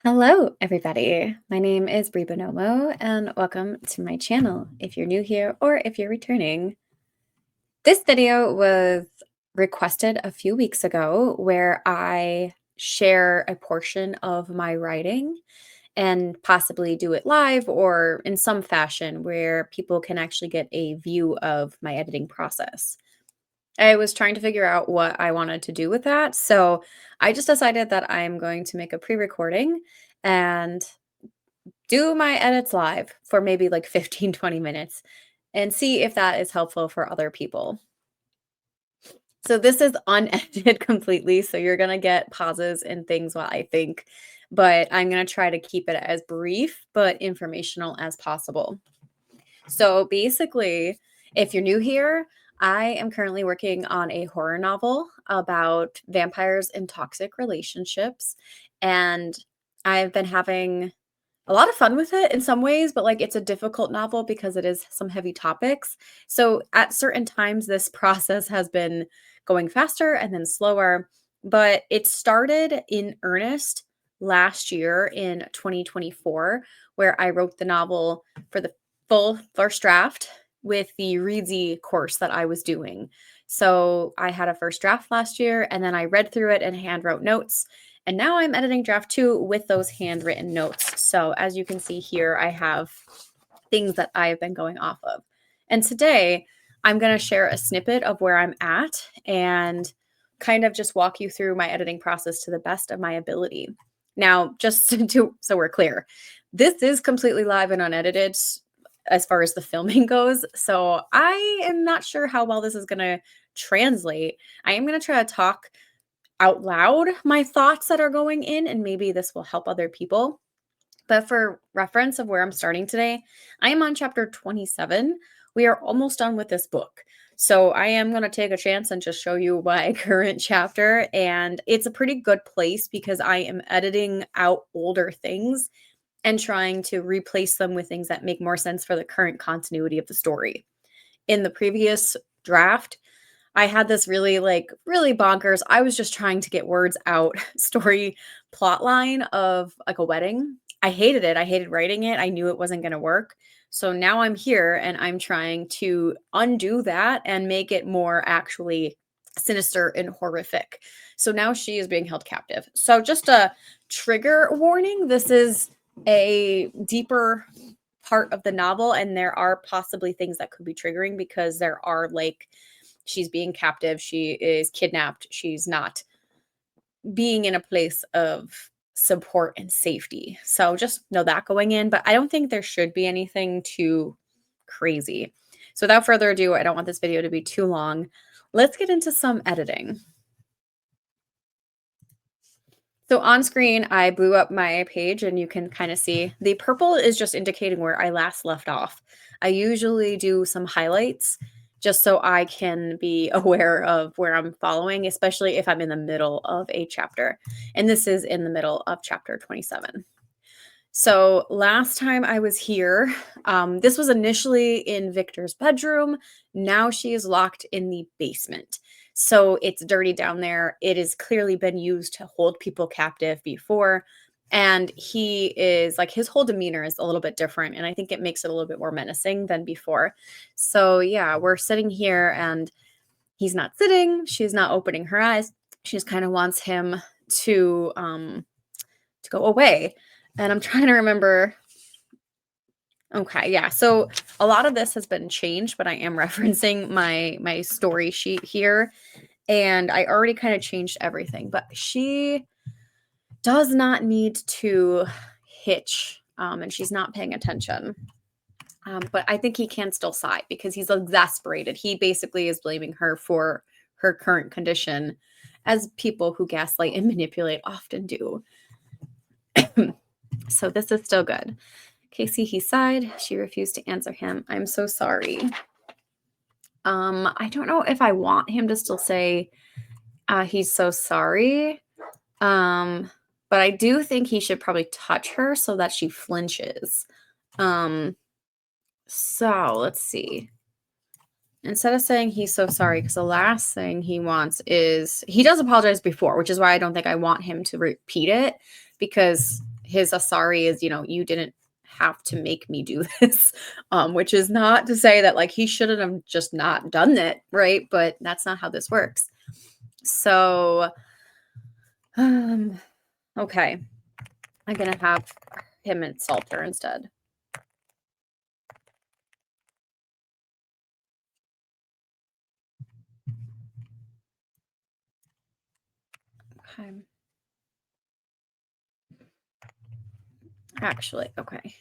Hello, everybody. My name is Bree Buonomo, and welcome to my channel if you're new here or if you're returning. This video was requested a few weeks ago where I share a portion of my writing and possibly do it live or in some fashion where people can actually get a view of my editing process. I was trying to figure out what I wanted to do with that. So I just decided that I'm going to make a pre recording and do my edits live for maybe like 15, 20 minutes and see if that is helpful for other people. So this is unedited completely. So you're going to get pauses and things while I think, but I'm going to try to keep it as brief but informational as possible. So basically, if you're new here, I am currently working on a horror novel about vampires and toxic relationships. And I've been having a lot of fun with it in some ways, but like it's a difficult novel because it is some heavy topics. So at certain times, this process has been going faster and then slower, but it started in earnest last year in 2024, where I wrote the novel for the full first draft with the Reedsy course that I was doing. So I had a first draft last year and then I read through it and hand wrote notes. And now I'm editing draft 2 with those handwritten notes. So as you can see here, I have things that I've been going off of. And today I'm going to share a snippet of where I'm at and kind of just walk you through my editing process to the best of my ability. Now, just so we're clear, this is completely live and unedited as far as the filming goes. So I am not sure how well this is going to translate. I am going to try to talk out loud my thoughts that are going in, and maybe this will help other people. But for reference of where I'm starting today, I am on chapter 27. We are almost done with this book. So I am going to take a chance and just show you my current chapter. And it's a pretty good place because I am editing out older things and trying to replace them with things that make more sense for the current continuity of the story. In the previous draft, I had this really bonkers. I was just trying to get words out story plot line of like a wedding. I hated it. I hated writing it. I knew it wasn't going to work. So now I'm here and I'm trying to undo that and make it more actually sinister and horrific. So now she is being held captive. So just a trigger warning, this is a deeper part of the novel and there are possibly things that could be triggering because there are like she's being captive, she is kidnapped, she's not being in a place of support and safety. So just know that going in, but I don't think there should be anything too crazy. So without further ado, I don't want this video to be too long. Let's get into some editing. So on screen, I blew up my page and you can kind of see the purple is just indicating where I last left off. I usually do some highlights just so I can be aware of where I'm following, especially if I'm in the middle of a chapter. And this is in the middle of chapter 27. So last time I was here, this was initially in Victor's bedroom. Now she is locked in the basement. So it's dirty down there. It has clearly been used to hold people captive before. And he is like, his whole demeanor is a little bit different. And I think it makes it a little bit more menacing than before. So yeah, we're sitting here and he's not sitting. She's not opening her eyes. She just kind of wants him to go away. And I'm trying to remember. Okay, yeah. So a lot of this has been changed, but I am referencing my story sheet here. And I already kind of changed everything, but she does not need to hitch, and she's not paying attention. But I think he can still sigh because he's exasperated. He basically is blaming her for her current condition, as people who gaslight and manipulate often do. So this is still good. Casey, he sighed. She refused to answer him. I'm so sorry. I don't know if I want him to still say he's so sorry. But I do think he should probably touch her so that she flinches. So let's see. Instead of saying he's so sorry, because the last thing he wants is he does apologize before, which is why I don't think I want him to repeat it because his sorry is, you didn't have to make me do this, which is not to say that like he shouldn't have just not done it, right? But that's not how this works. So, um, okay, I'm gonna have him insult her instead. Okay. Actually, okay.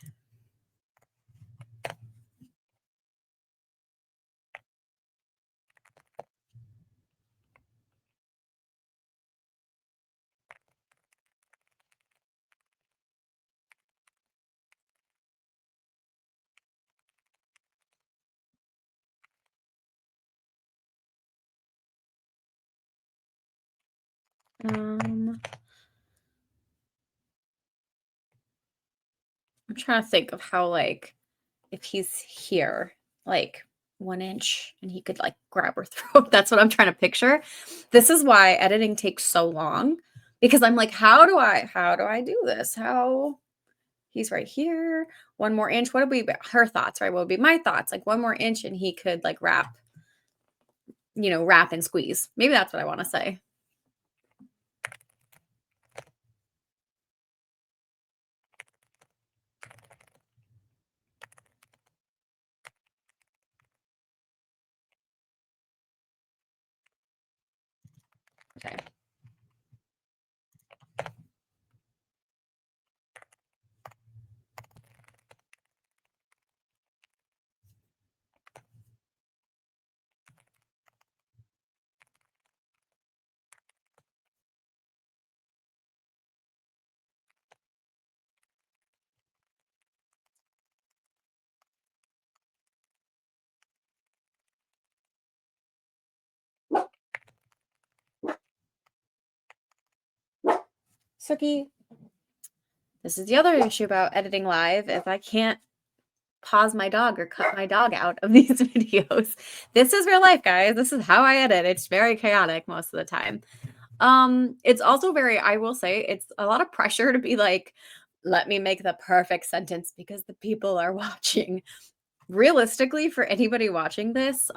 Um, I'm trying to think of how like if he's here, like 1 inch, and he could like grab her throat. That's what I'm trying to picture. This is why editing takes so long because I'm like, how do I do this? How he's right here, 1 more inch. What would be her thoughts, right? What would be my thoughts? Like 1 more inch, and he could like wrap and squeeze. Maybe that's what I want to say. Okay. Suki, this is the other issue about editing live. If I can't pause my dog or cut my dog out of these videos, this is real life, guys. This is how I edit. It's very chaotic most of the time. It's also very, I will say, it's a lot of pressure to be like, let me make the perfect sentence because the people are watching. Realistically, for anybody watching this,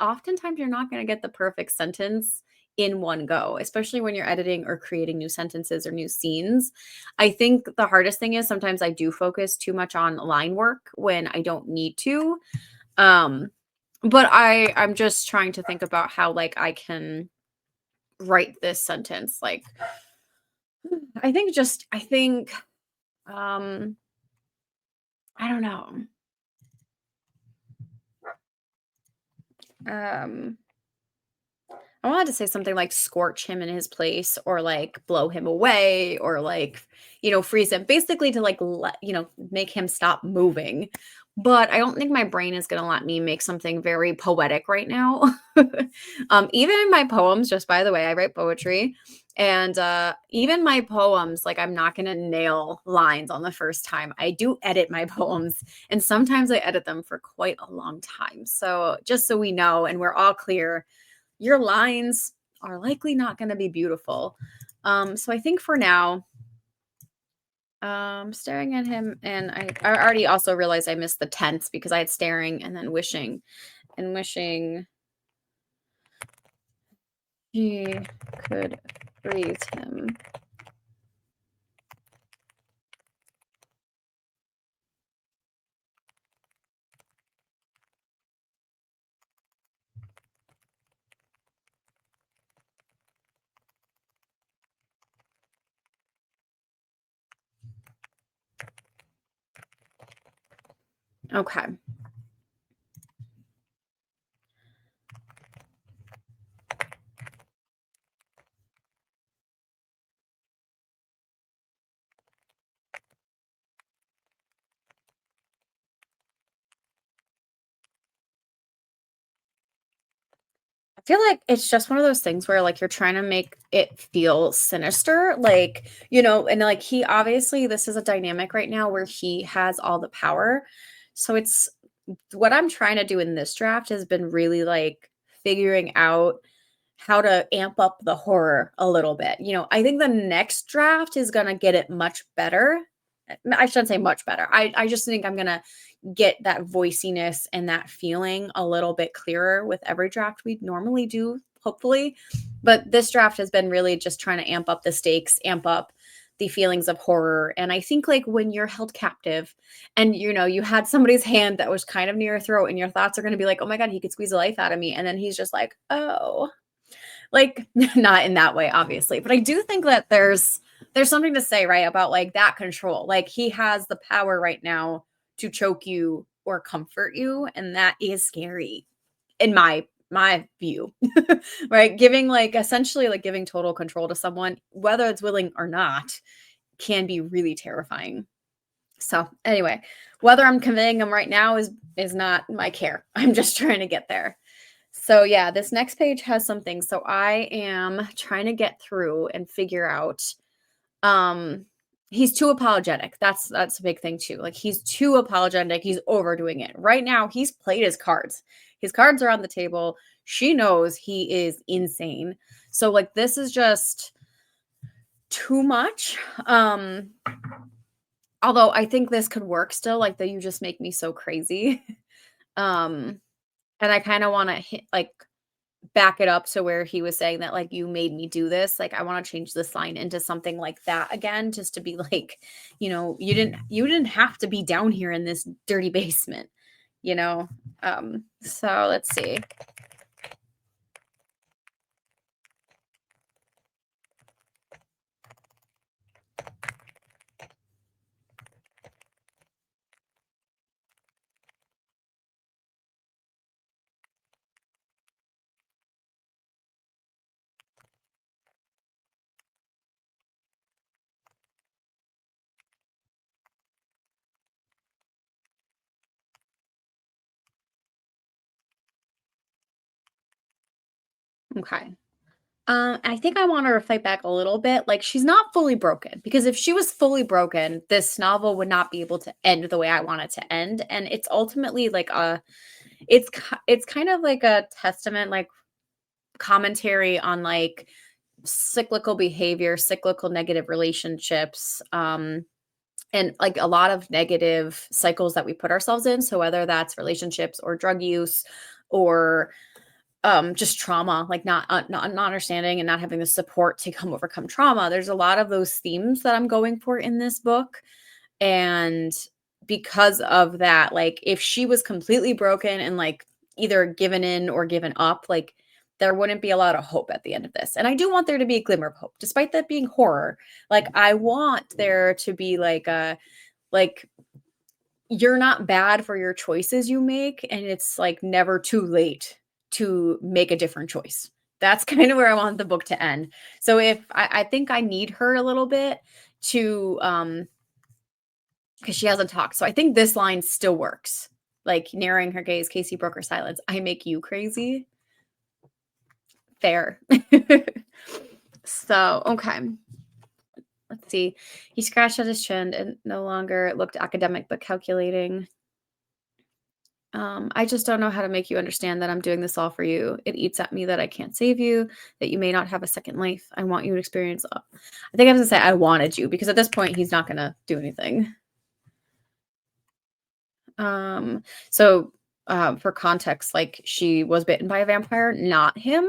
oftentimes you're not going to get the perfect sentence in one go, especially when you're editing or creating new sentences or new scenes. I think the hardest thing is sometimes I do focus too much on line work when I don't need to. Um, but I'm just trying to think about how like I can write this sentence. Like I think I don't know. Um I wanted to say something like scorch him in his place or like blow him away or like, freeze him, basically to like make him stop moving. But I don't think my brain is going to let me make something very poetic right now. Even in my poems, just by the way, I write poetry, and even my poems, like I'm not going to nail lines on the first time. I do edit my poems, and sometimes I edit them for quite a long time. So just so we know and we're all clear, your lines are likely not going to be beautiful. So I think for now, staring at him, and I already also realized I missed the tense because I had staring and then wishing and wishing he could freeze him. Okay. I feel like it's just one of those things where like you're trying to make it feel sinister, like, and like he obviously this is a dynamic right now where he has all the power. So it's what I'm trying to do in this draft has been really like figuring out how to amp up the horror a little bit. I think the next draft is gonna get it much better. I shouldn't say much better. I just think I'm gonna get that voiciness and that feeling a little bit clearer with every draft we normally do, hopefully. But this draft has been really just trying to amp up the stakes, amp up the feelings of horror. And I think like when you're held captive and you had somebody's hand that was kind of near your throat and your thoughts are going to be like, oh my God, he could squeeze the life out of me. And then he's just like, oh, like, not in that way, obviously, but I do think that there's something to say, right, about, like, that control. Like, he has the power right now to choke you or comfort you, and that is scary in my view, right? Giving, like, essentially, like, giving total control to someone, whether it's willing or not, can be really terrifying. So, anyway, whether I'm conveying them right now is not my care. I'm just trying to get there. So yeah, this next page has some things. So I am trying to get through and figure out um he's too apologetic. That's a big thing too. Like he's too apologetic. He's overdoing it. Right now, he's played his cards. His cards are on the table. She knows he is insane. So like this is just too much. Although I think this could work still, like that you just make me so crazy. um and I kind of want to hit like back it up so where he was saying that, like, "You made me do this," like, I wanna change this line into something like that again, just to be like, "You didn't have to be down here in this dirty basement," you know? So let's see. Okay. I think I want her to fight back a little bit, like, she's not fully broken, because if she was fully broken, this novel would not be able to end the way I want it to end, and it's ultimately like it's kind of like a testament, like, commentary on, like, cyclical behavior, cyclical negative relationships, and like a lot of negative cycles that we put ourselves in. So whether that's relationships or drug use or just trauma, like not understanding and not having the support to come overcome trauma. There's a lot of those themes that I'm going for in this book. And because of that, like if she was completely broken and like either given in or given up, like there wouldn't be a lot of hope at the end of this. And I do want there to be a glimmer of hope, despite that being horror. Like I want there to be like you're not bad for your choices you make, and it's like never too late to make a different choice. That's kind of where I want the book to end. So if I think I need her a little bit to because she hasn't talked. So I think this line still works. Like narrowing her gaze, Casey broke her silence. I make you crazy. Fair. So, okay. Let's see. He scratched at his chin and no longer looked academic but calculating. I just don't know how to make you understand that I'm doing this all for you. It eats at me that I can't save you, that you may not have a second life. I want you to experience. I think I have to say I wanted you because at this point he's not gonna do anything. Um, so for context, like she was bitten by a vampire, not him.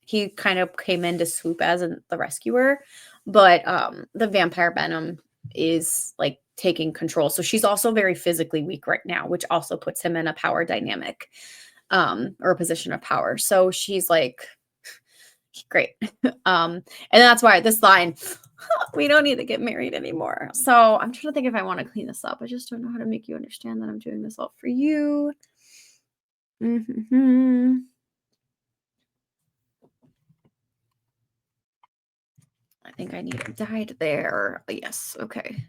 He kind of came in to swoop as the rescuer, but the vampire venom is like taking control. So she's also very physically weak right now, which also puts him in a power dynamic or a position of power. So she's like, great. And that's why this line, we don't need to get married anymore. So I'm trying to think if I want to clean this up. I just don't know how to make you understand that I'm doing this all for you. Mhm. I think I need a died there. Yes. Okay.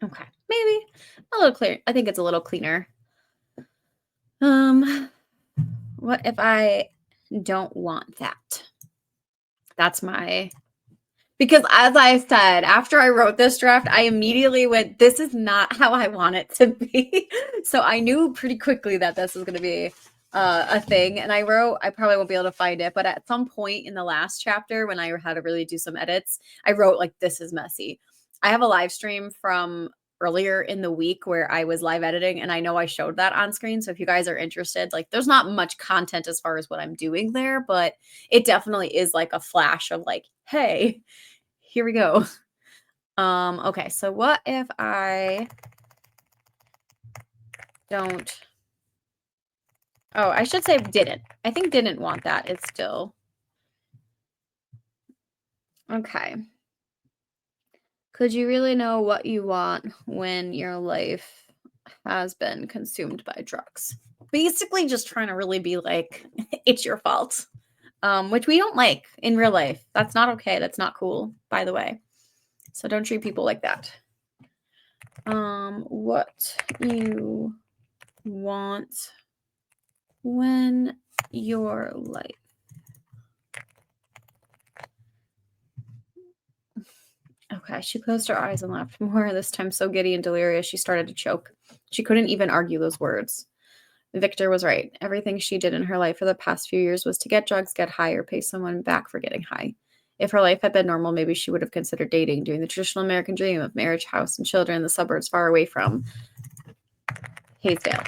Okay. Maybe a little clear. I think it's a little cleaner. What if I don't want that? That's my Because as I said, after I wrote this draft, I immediately went, this is not how I want it to be. So I knew pretty quickly that this was going to be a thing. And I probably won't be able to find it, but at some point in the last chapter, when I had to really do some edits, I wrote like, this is messy. I have a live stream from earlier in the week where I was live editing, and I know I showed that on screen. So if you guys are interested, like there's not much content as far as what I'm doing there, but it definitely is like a flash of like, hey, here we go. Okay, so what if I don't, oh, I should say didn't. I think didn't want that. It's still, okay. Could you really know what you want when your life has been consumed by drugs? Basically just trying to really be like, it's your fault. Which we don't like in real life. That's not okay. That's not cool, by the way. So don't treat people like that. What you want when your life. Okay, she closed her eyes and laughed more, this time so giddy and delirious she started to choke. She couldn't even argue those words. Victor was right. Everything she did in her life for the past few years was to get drugs, get high, or pay someone back for getting high. If her life had been normal, maybe she would have considered dating, doing the traditional American dream of marriage, house, and children in the suburbs far away from Haysdale.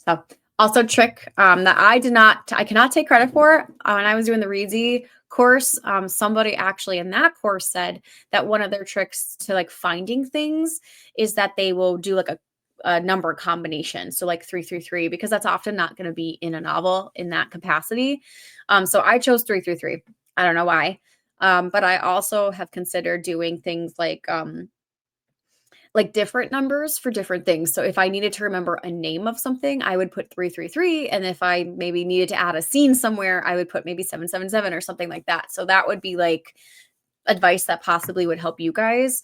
So also trick that I cannot take credit for. When I was doing the Reedsy course, somebody actually in that course said that one of their tricks to like finding things is that they will do like a number combination. So like 333, because that's often not going to be in a novel in that capacity. So I chose 333. I don't know why. But I also have considered doing things like different numbers for different things. So if I needed to remember a name of something, I would put 333. And if I maybe needed to add a scene somewhere, I would put maybe 777 or something like that. So that would be like advice that possibly would help you guys.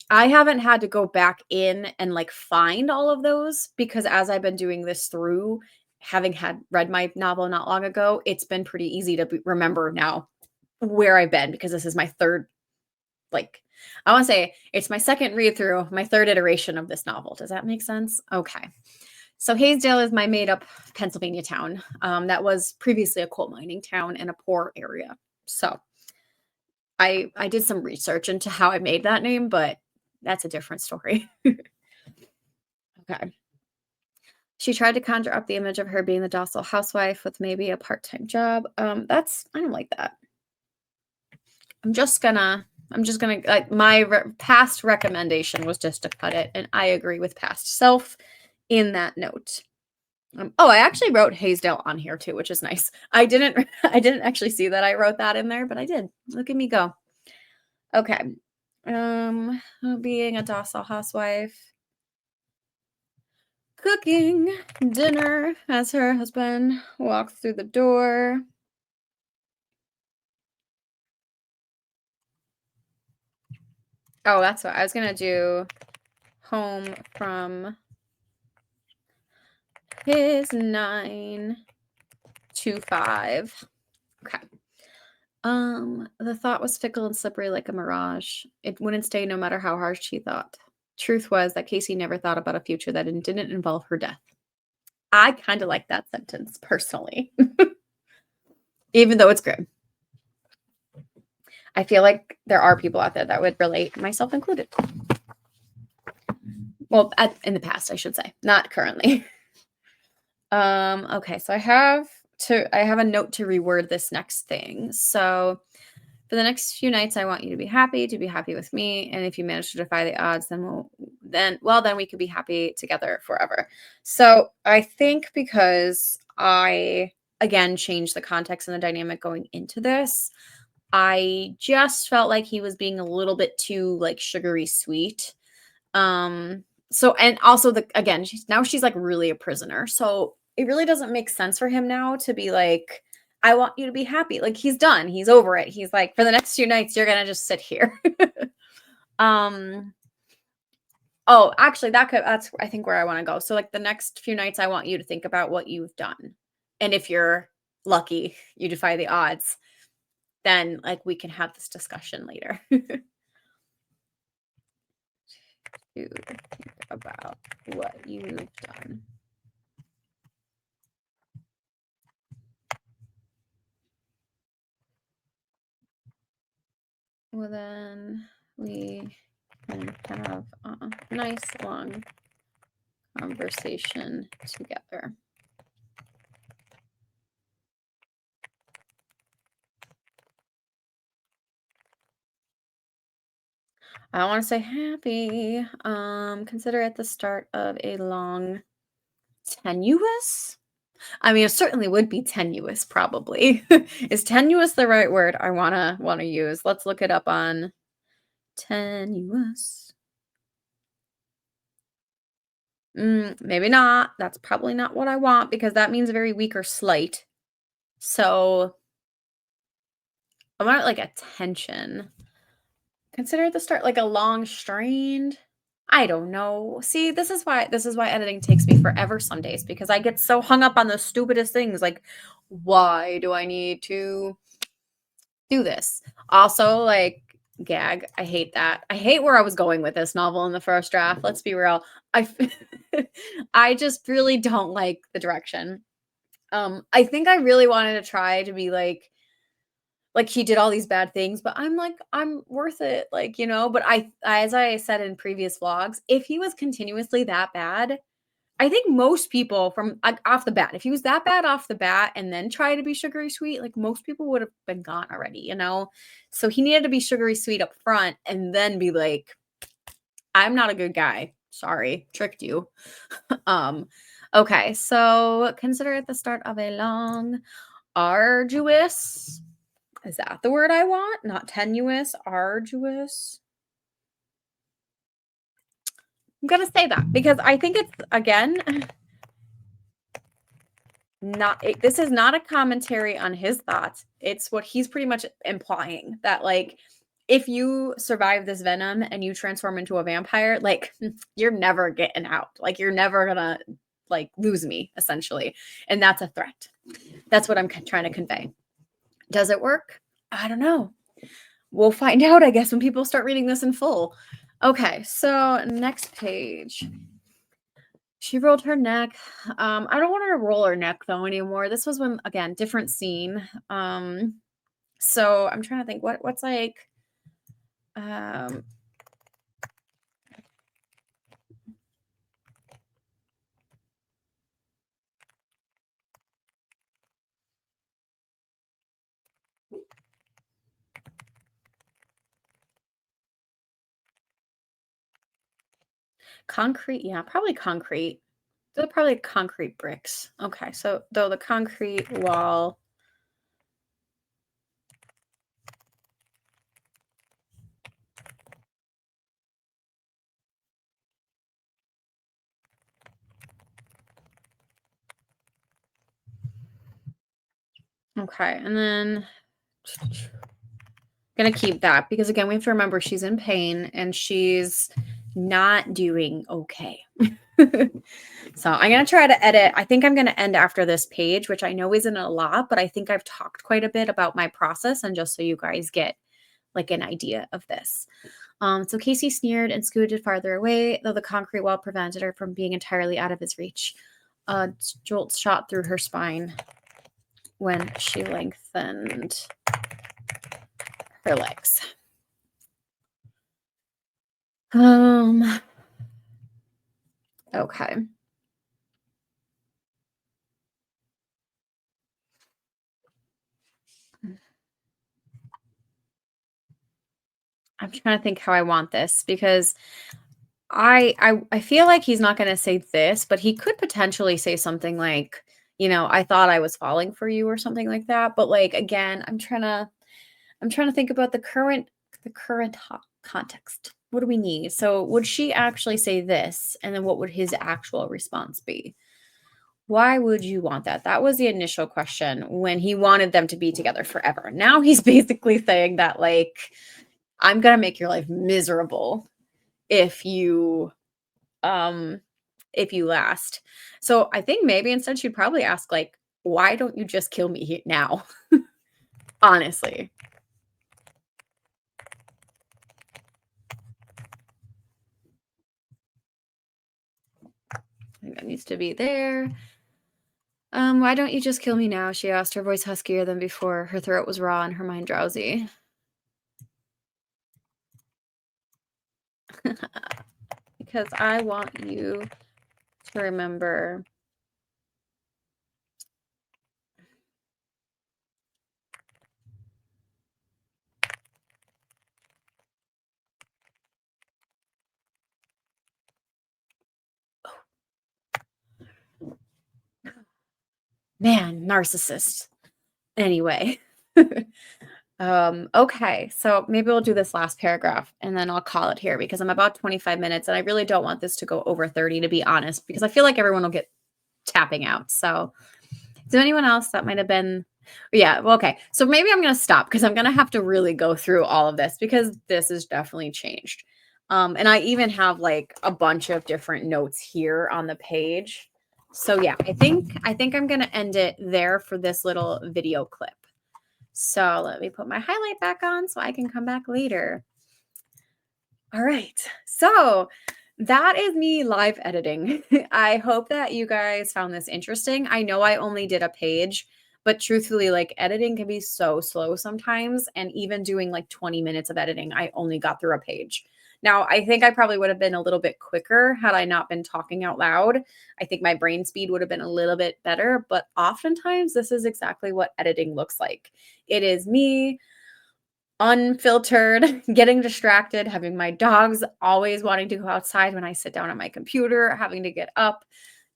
I haven't had to go back in and like find all of those because as I've been doing this through having had read my novel not long ago, it's been pretty easy to remember now where I've been because this is my third, like, I want to say it's my second read through, my third iteration of this novel. Does that make sense? Okay. So Haysdale is my made up Pennsylvania town that was previously a coal mining town in a poor area. So I did some research into how I made that name, but that's a different story. Okay. She tried to conjure up the image of her being the docile housewife with maybe a part-time job. I don't like that. I'm just gonna like past recommendation was just to cut it, and I agree with past self in that note. Oh, I actually wrote Haysdale on here too, which is nice. I didn't I didn't actually see that I wrote that in there, but I did. Look at me go. Okay. Being a docile housewife, cooking dinner as her husband walks through the door. Oh, that's what I was gonna do. Home from his 9 to 5. Okay. The thought was fickle and slippery like a mirage. It wouldn't stay no matter how hard she thought. Truth was that Casey never thought about a future that didn't involve her death. I kind of like that sentence personally, even though it's grim. I feel like there are people out there that would relate, myself included. Well, in the past, I should say, not currently. Okay, so I have a note to reword this next thing. So for the next few nights, I want you to be happy with me. And if you manage to defy the odds, then we could be happy together forever. So I think because I, again, changed the context and the dynamic going into this, I just felt like he was being a little bit too like sugary sweet. So, and also again, she's like really a prisoner. So it really doesn't make sense for him now to be like, I want you to be happy. Like he's done. He's over it. He's like, for the next few nights, you're gonna just sit here. um, Oh, actually, that's I think where I wanna go. So, like, the next few nights, I want you to think about what you've done, and if you're lucky, you defy the odds, then, like, we can have this discussion later. To think about what you've done. Well, then we can have a nice long conversation together. I want to say happy. Consider it the start of a long, tenuous. I mean, it certainly would be tenuous, probably. Is tenuous the right word I wanna use? Let's look it up on tenuous. Maybe not. That's probably not what I want because that means very weak or slight. So I want like a tension. Consider at the start like a long strained. I don't know. See, this is why editing takes me forever some days because I get so hung up on the stupidest things like why do I need to do this? Also, like gag, I hate that. I hate where I was going with this novel in the first draft. Let's be real. I just really don't like the direction. I think I really wanted to try to be like he did all these bad things, but I'm like, I'm worth it, like, but as I said in previous vlogs, if he was continuously that bad, I think most people from like off the bat, if he was that bad off the bat and then try to be sugary sweet, like most people would have been gone already. So he needed to be sugary sweet up front and then be like, I'm not a good guy. Sorry, tricked you. um, okay, so consider it the start of a long, arduous. Is that the word I want? Not tenuous, arduous. I'm gonna say that because I think it's again this is not a commentary on his thoughts. It's what he's pretty much implying that like if you survive this venom and you transform into a vampire, like you're never getting out. Like you're never gonna like lose me essentially. And that's a threat. That's what I'm trying to convey. Does it work? I don't know. We'll find out, I guess, when people start reading this in full. Okay, so next page. She rolled her neck. I don't want her to roll her neck though anymore. This was when again, different scene. So I'm trying to think what's like um concrete. Yeah, probably concrete. They're probably concrete bricks. Okay, so though the concrete wall. Okay, and then gonna keep that because again, we have to remember she's in pain and she's not doing okay. So I'm gonna try to edit. I think I'm gonna end after this page, which I know isn't a lot, but I think I've talked quite a bit about my process and just so you guys get like an idea of this. So Casey sneered and scooted farther away, though the concrete wall prevented her from being entirely out of his reach. A jolt shot through her spine when she lengthened her legs. Okay. I'm trying to think how I want this because I feel like he's not gonna say this, but he could potentially say something like, "I thought I was falling for you," or something like that, but, like, again, I'm trying to think about the current context. What do we need? So, would she actually say this, and then what would his actual response be? Why would you want that? That was the initial question when he wanted them to be together forever. Now he's basically saying that, like, "I'm gonna make your life miserable if you" um, if you last. So I think maybe instead she'd probably ask, like, why don't you just kill me now? Honestly. I think that needs to be there. Why don't you just kill me now? She asked, her voice huskier than before. Her throat was raw and her mind drowsy. Because I want you to remember. Man, narcissist. Anyway. Okay, so maybe we'll do this last paragraph and then I'll call it here because I'm about 25 minutes and I really don't want this to go over 30, to be honest, because I feel like everyone will get tapping out. So, is there anyone else that might have been? Yeah, well, okay. So maybe I'm going to stop because I'm going to have to really go through all of this because this has definitely changed. And I even have like a bunch of different notes here on the page. So yeah, I think I'm going to end it there for this little video clip. So let me put my highlight back on so I can come back later. All right. So that is me live editing. I hope that you guys found this interesting. I know I only did a page, but truthfully, like editing can be so slow sometimes. And even doing like 20 minutes of editing, I only got through a page. Now, I think I probably would have been a little bit quicker had I not been talking out loud. I think my brain speed would have been a little bit better, but oftentimes this is exactly what editing looks like. It is me unfiltered, getting distracted, having my dogs always wanting to go outside when I sit down at my computer, having to get up,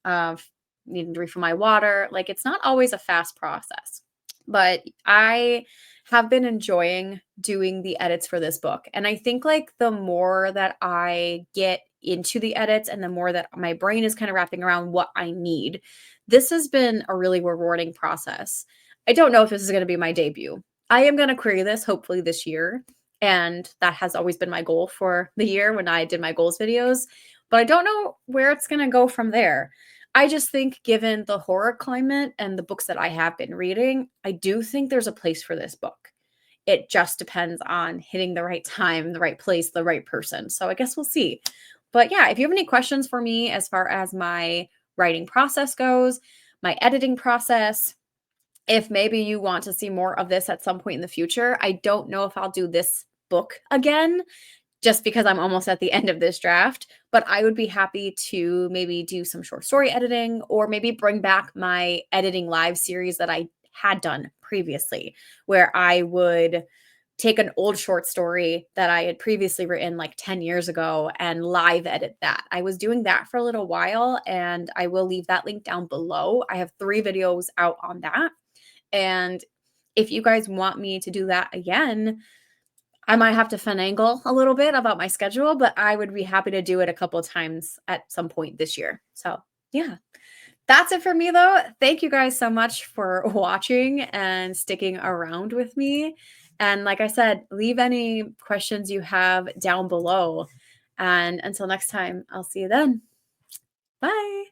uh, needing to refill my water. Like it's not always a fast process, but I have been enjoying doing the edits for this book. And I think like the more that I get into the edits and the more that my brain is kind of wrapping around what I need, this has been a really rewarding process. I don't know if this is going to be my debut. I am going to query this hopefully this year. And that has always been my goal for the year when I did my goals videos. But I don't know where it's going to go from there. I just think, given the horror climate and the books that I have been reading, I do think there's a place for this book. It just depends on hitting the right time, the right place, the right person. So I guess we'll see. But yeah, if you have any questions for me as far as my writing process goes, my editing process, if maybe you want to see more of this at some point in the future, I don't know if I'll do this book again just because I'm almost at the end of this draft, but I would be happy to maybe do some short story editing or maybe bring back my editing live series that I had done previously, where I would take an old short story that I had previously written like 10 years ago and live edit that. I was doing that for a little while and I will leave that link down below. I have 3 videos out on that. And if you guys want me to do that again, I might have to finagle a little bit about my schedule, but I would be happy to do it a couple of times at some point this year. So, yeah. That's it for me though. Thank you guys so much for watching and sticking around with me. And like I said, leave any questions you have down below. And until next time, I'll see you then. Bye.